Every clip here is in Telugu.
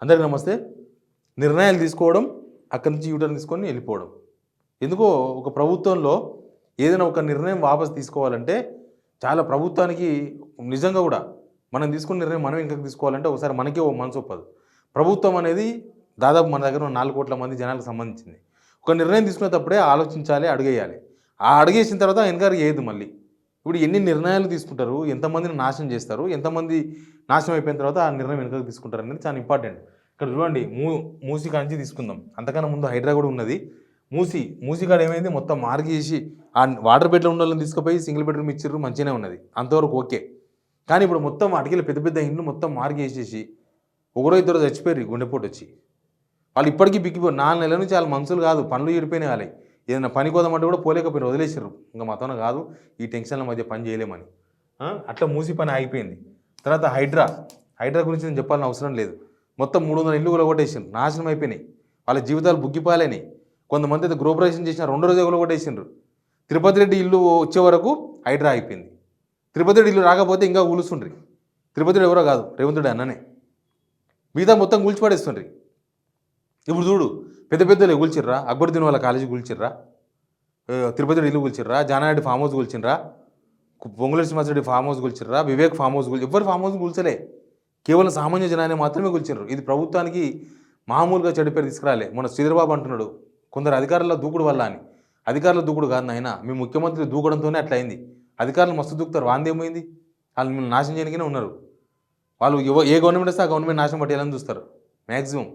అందరికీ నమస్తే. నిర్ణయాలు తీసుకోవడం, అక్కడి నుంచి యూటర్న్ తీసుకొని వెళ్ళిపోవడం. ఎందుకో ఒక ప్రభుత్వంలో ఏదైనా ఒక నిర్ణయం వాపసు తీసుకోవాలంటే చాలా ప్రభుత్వానికి నిజంగా కూడా మనం తీసుకున్న నిర్ణయం మనం ఇంకా తీసుకోవాలంటే ఒకసారి మనకే ఓ మనసు ఒప్పదు. ప్రభుత్వం అనేది దాదాపు మన దగ్గర 4 కోట్ల మంది జనాలకు సంబంధించింది. ఒక నిర్ణయం తీసుకునేటప్పుడే ఆలోచించాలి, అడుగేయాలి. ఆ అడుగేసిన తర్వాత ఎన్క్వైరీ చేయదు మళ్ళీ. ఇప్పుడు ఎన్ని నిర్ణయాలు తీసుకుంటారు, ఎంతమందిని నాశనం చేస్తారు, ఎంతమంది నాశనం అయిపోయిన తర్వాత ఆ నిర్ణయం వెనుకకు తీసుకుంటారు అనేది చాలా ఇంపార్టెంట్. ఇక్కడ చూడండి, మూసీ కాంచి తీసుకుందాం. అంతకన్నా ముందు హైడ్రా కూడా ఉన్నది. మూసీ కాడ ఏమైంది, మొత్తం మార్క్ చేసి ఆ వాటర్ బెడ్లో ఉన్న వాళ్ళని తీసుకుపోయి సింగిల్ బెడ్రూమ్ ఇచ్చిర్రు, మంచిగానే ఉన్నది, అంతవరకు ఓకే. కానీ ఇప్పుడు మొత్తం అటుకెళ్ళి పెద్ద పెద్ద ఇండ్లు మొత్తం మార్క్ చేసేసి ఒకరో ఇద్దరు చచ్చిపోయారు గుండెపోటు వచ్చి. వాళ్ళు ఇప్పటికీ బిక్కిపోయి 4 నెలల నుంచి వాళ్ళ మనుషులు కాదు, పనులు చెడిపోయినాయి. వాళ్ళకి ఏదైనా పని కోదామంటే కూడా పోలేకపోయినారు, వదిలేసారు. ఇంకా మాతోనే కాదు, ఈ టెన్షన్ల మధ్య పని చేయలేమని. అట్లా మూసి పని ఆగిపోయింది. తర్వాత హైడ్రా గురించి నేను చెప్పాలని అవసరం లేదు. మొత్తం 300 ఇల్లు కొట్టేసిండ్రు, నాశనం అయిపోయినాయి. వాళ్ళ జీవితాలు బుగ్గిపాలైనాయి. కొంతమంది అయితే గృహప్రవేశం చేసిన 2 రోజులు కొట్టేసిండ్రు. తిరుపతి రెడ్డి ఇల్లు వచ్చే వరకు హైడ్రా అయిపోయింది. తిరుపతి రెడ్డి ఇల్లు రాకపోతే ఇంకా కూలుస్తుండ్రి. తిరుపతి రెడ్డి ఎవరో కాదు, రేవంత్ రెడ్డి అన్ననే. మిగతా మొత్తం కూల్చిపడేస్తుండ్రి. ఇప్పుడు చూడు, పెద్ద పెద్దలు కూల్చిర్రా, అక్బరుద్దీన్ వాళ్ళ కాలేజీ కూల్చిర్రా, తిరుపతి రెడ్డి ఇల్లు కూల్చిర్రా, జానారెడ్డి ఫామ్ హౌస్ కూల్చిర్రా, పొంగులేటి శ్రీనివాసరెడ్డి ఫామ్ హౌస్ కూల్చిర్రా, వివేక్ ఫామ్ హౌస్ ఎవరు ఫామ్ హౌస్ కూల్చలే, కేవలం సామాన్య జనాన్ని మాత్రమే కూల్చిర్రు. ఇది ప్రభుత్వానికి మామూలుగా చెడు పేరు తీసుకురాలే. మన శ్రీధర్బాబు అంటున్నాడు కొందరు అధికారుల దూకుడు వల్ల అని. అధికారుల దూకుడు కాదు నాయన, మీ ముఖ్యమంత్రి దూకడంతోనే అట్లా అయింది. అధికారులు మస్తు దూకుతారు, వాందేమైంది, వాళ్ళు మిమ్మల్ని నాశనం చేయడానికనే ఉన్నారు. వాళ్ళు ఏ గవర్నమెంట్ వస్తే ఆ గవర్నమెంట్ నాశనం పట్టేయాలని చూస్తారు మ్యాక్సిమం.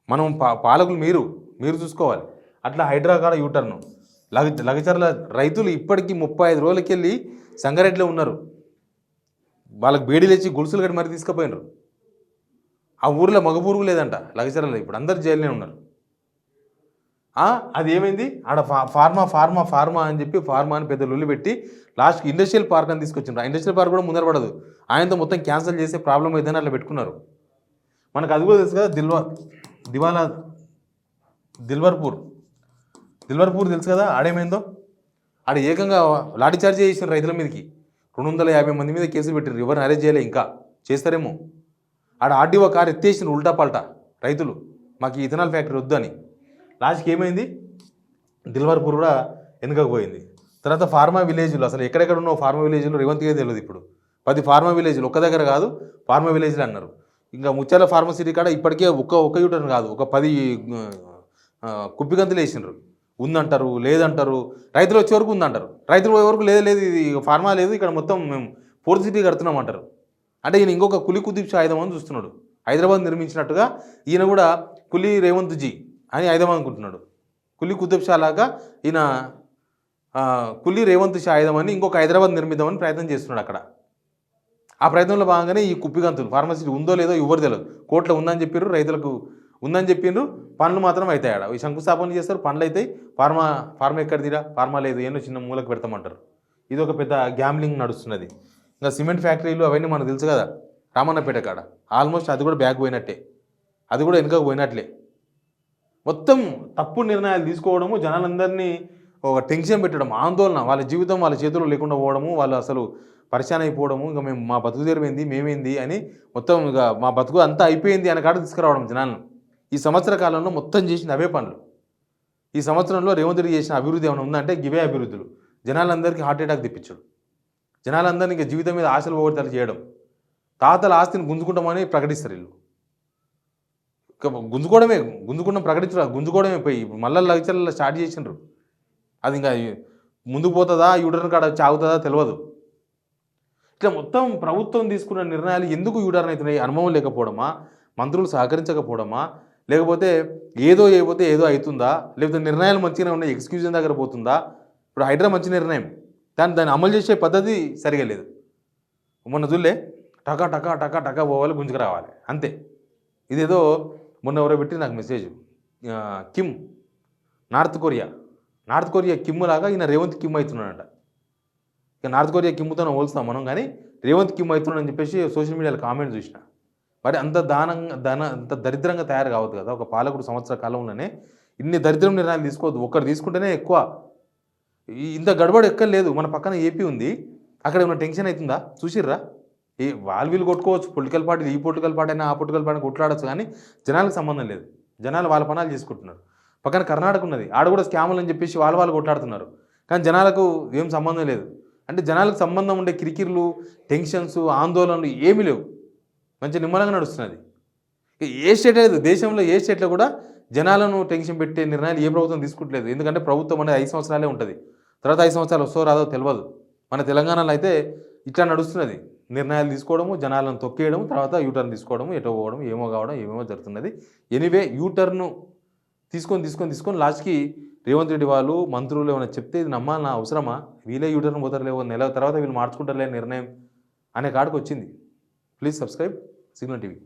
మనం పాలకులు మీరు చూసుకోవాలి. అట్లా హైడ్రా కాడ యూటర్ను లగచర్ల రైతులు ఇప్పటికీ 35 రోజులకి వెళ్ళి సంగారెడ్డిలో ఉన్నారు. వాళ్ళకి బేడీలు ఇచ్చి గుడుసులు కట్టి మరి తీసుకుపోయినారు. ఆ ఊరిలో మగపూరుగు లేదంట లగచర్లలో, ఇప్పుడు అందరు జైల్లోనే ఉన్నారు. అది ఏమైంది, ఆడ ఫార్మా అని చెప్పి ఫార్మా అని పెద్ద లొల్లి పెట్టి లాస్ట్కి ఇండస్ట్రియల్ పార్క్ అని తీసుకొచ్చిండ్రు. ఆ ఇండస్ట్రియల్ పార్క్ కూడా ముందర పడదు, ఆయనతో మొత్తం క్యాన్సిల్ చేసే ప్రాబ్లం ఏదైనా అట్లా పెట్టుకున్నారు. మనకు అది కూడా తెలుసు కదా, దిల్వర్పూర్ తెలుసు కదా, ఆడేమైందో. ఆడ ఏకంగా లాఠీ చార్జ్ చేసిన రైతుల మీదకి 250 మంది మీద కేసులు పెట్టారు. ఎవరిని అరెస్ట్ చేయలే, ఇంకా చేస్తారేమో. ఆడ ఆర్డీఓ కారు ఎత్తేసిన ఉల్టా పల్టా రైతులు, మాకు ఈ ఇథనాల్ ఫ్యాక్టరీ వద్దు అని. లాస్ట్కి ఏమైంది, దిల్వర్పూర్ కూడా వెనుకపోయింది. తర్వాత ఫార్మా విలేజ్లు, అసలు ఎక్కడెక్కడ ఉన్నావు ఫార్మా విలేజ్లు రేవంత్కే తెలియదు. ఇప్పుడు 10 ఫార్మా విలేజ్లు ఒక్క దగ్గర కాదు, ఫార్మా విలేజ్లు అన్నారు. ఇంకా ముత్యాల ఫార్మసిటీ కాడ ఇప్పటికే ఒక్క యూటర్న్ కాదు, ఒక 10 కుప్పిగంతులు వేసినారు. ఉందంటారు, లేదంటారు. రైతులు వచ్చే వరకు ఉందంటారు, రైతులు పోయే వరకు లేదు ఇది ఫార్మా లేదు, ఇక్కడ మొత్తం మేము 4th సిటీ కడుతున్నాం అంటారు. అంటే ఈయన ఇంకొక కులీ కుతుబ్ షా ఆయుధం అని చూస్తున్నాడు. హైదరాబాద్ నిర్మించినట్టుగా ఈయన కూడా కులీ రేవంత్ జీ అని ఆయుధం అనుకుంటున్నాడు. కులీ కుతుబ్ షా లాగా ఈయన కులీ రేవంత్ షా ఆయుధం అని ఇంకొక హైదరాబాద్ నిర్మిద్దామని ప్రయత్నం చేస్తున్నాడు అక్కడ. ఆ ప్రయత్నంలో భాగంగానే ఈ కుప్పిగంతులు ఫార్మసిటీ ఉందో లేదో ఎవరు తెలియదు. కోర్టులో ఉందని చెప్పారు, రైతులకు ఉందని చెప్పిండ్రు, పనులు మాత్రం అవుతాయి. ఆడ ఈ శంకుస్థాపన చేస్తారు, పనులు అవుతాయి. ఫార్మా ఎక్కడ తీరా, ఫార్మా లేదు, ఏమో చిన్న మూలకు పెడతామంటారు. ఇది ఒక పెద్ద గ్యాంబ్లింగ్ నడుస్తున్నది. ఇంకా సిమెంట్ ఫ్యాక్టరీలు అవన్నీ మనకు తెలుసు కదా, రామన్నపేట కాడ ఆల్మోస్ట్ అది కూడా బ్యాక్ పోయినట్టే, అది కూడా వెనుకకు పోయినట్లే. మొత్తం తప్పుడు నిర్ణయాలు తీసుకోవడము, జనాలందరినీ ఒక టెన్షన్ పెట్టడం, ఆందోళన, వాళ్ళ జీవితం వాళ్ళ చేతుల్లో లేకుండా పోవడము, వాళ్ళు అసలు పరిశాన్ అయిపోవడము. ఇంకా మేము మా బతుకు తెరమైంది, మేమేంది అని మొత్తం ఇక మా బతుకు అంతా అయిపోయింది అని కాడ తీసుకురావడం జనాలను. ఈ సంవత్సర కాలంలో మొత్తం చేసిన అవే పనులు. ఈ సంవత్సరంలో రేవంత్ రెడ్డి చేసిన అభివృద్ధి ఏమైనా ఉందంటే గివే అభివృద్ధులు. జనాలందరికీ హార్ట్ అటాక్ తెప్పించడం, జనాలందరినీ ఇంకా జీవితం మీద ఆశలు పోగొట్టాలి చేయడం, తాతల ఆస్తిని గుంజుకుంటామని ప్రకటిస్తారు వీళ్ళు. గుంజుకుంటాం ప్రకటించరు, గుంజుకోవడమే పోయి మళ్ళీ లగ్చర్లలో స్టార్ట్ చేసిండ్రు. అది ఇంకా ముందుకు పోతుందా, యూటర్న్ కాడ చాగుతుందా తెలియదు. ఇట్లా మొత్తం ప్రభుత్వం తీసుకున్న నిర్ణయాలు ఎందుకు యూటర్న్ అవుతున్నాయి, అనుభవం లేకపోవడమా, మంత్రులు సహకరించకపోవడమా, లేకపోతే ఏదో అవుతుందా, లేకపోతే నిర్ణయాలు మంచిగానే ఉన్నాయి ఎగ్జిక్యూషన్ దగ్గర పోతుందా. ఇప్పుడు హైడ్రా మంచి నిర్ణయం, దాన్ని అమలు చేసే పద్ధతి సరిగా లేదు. మొన్న చూడలే, టకా టకా టకా టకా పోవాలి, గుంజుకు రావాలి అంతే. ఇదేదో మొన్న ఎవరో పెట్టి నాకు message, Kim north Korea Kim లాగా ఈయన రేవంత్ కిమ్ అవుతున్నాడంట. ఇక నార్త్ కొరియా కిమ్తో పోల్స్తాం మనం, కానీ రేవంత్ కిమ్ అవుతున్నాడని చెప్పేసి సోషల్ మీడియాలో కామెంట్ చూసిన. మరి అంత అంత దరిద్రంగా తయారు కావద్దు కదా. ఒక పాలకుడు సంవత్సర కాలంలోనే ఇన్ని దరిద్రం నిర్ణయాలు తీసుకోవద్దు. ఒక్కరు తీసుకుంటేనే ఎక్కువ. ఇంత గడబడి ఎక్కడ లేదు. మన పక్కన ఏపీ ఉంది, అక్కడ ఏమైనా టెన్షన్ అవుతుందా చూసిర్రా? వాళ్ళు వీళ్ళు కొట్టుకోవచ్చు, పొలిటికల్ పార్టీలు ఈ పొలిటికల్ పార్టీ అయినా ఆ పొలిటికల్ పార్టీ కొట్లాడచ్చు, కానీ జనాలకు సంబంధం లేదు. జనాలు వాళ్ళ పనాలు చేసుకుంటున్నారు. పక్కన కర్ణాటక ఉన్నది, ఆడ కూడా స్కాములు అని చెప్పేసి వాళ్ళు కొట్లాడుతున్నారు, కానీ జనాలకు ఏం సంబంధం లేదు. అంటే జనాలకు సంబంధం ఉండే కిరికిర్లు, టెన్షన్స్, ఆందోళనలు ఏమీ లేవు. మంచి నిమ్మలంగా నడుస్తున్నది. ఏ స్టేట్ లేదు, దేశంలో ఏ స్టేట్లో కూడా జనాలను టెన్షన్ పెట్టే నిర్ణయాలు ఏ ప్రభుత్వం తీసుకుంటలేదు. ఎందుకంటే ప్రభుత్వం అనేది 5 సంవత్సరాలే ఉంటుంది, తర్వాత 5 సంవత్సరాలు వస్తో రాదో తెలియదు. మన తెలంగాణలో అయితే ఇట్లా నడుస్తున్నది. నిర్ణయాలు తీసుకోవడము, జనాలను తొక్కేయడం, తర్వాత యూటర్న్ తీసుకోవడము, ఎటో పోవడం, ఏమో కావడం, ఏమేమో జరుగుతున్నది. ఎనీవే యూటర్ను తీసుకొని లాస్ట్కి రేవంత్ రెడ్డి వాళ్ళు మంత్రులు ఏమైనా చెప్తే ఇది నమ్మాలన్నా అవసరమా, వీళ్ళే యూటర్న్ పోతారులేవో, నెల తర్వాత వీళ్ళు మార్చుకుంటారులే నిర్ణయం అనే కాడికి వచ్చింది. Please subscribe signal TV.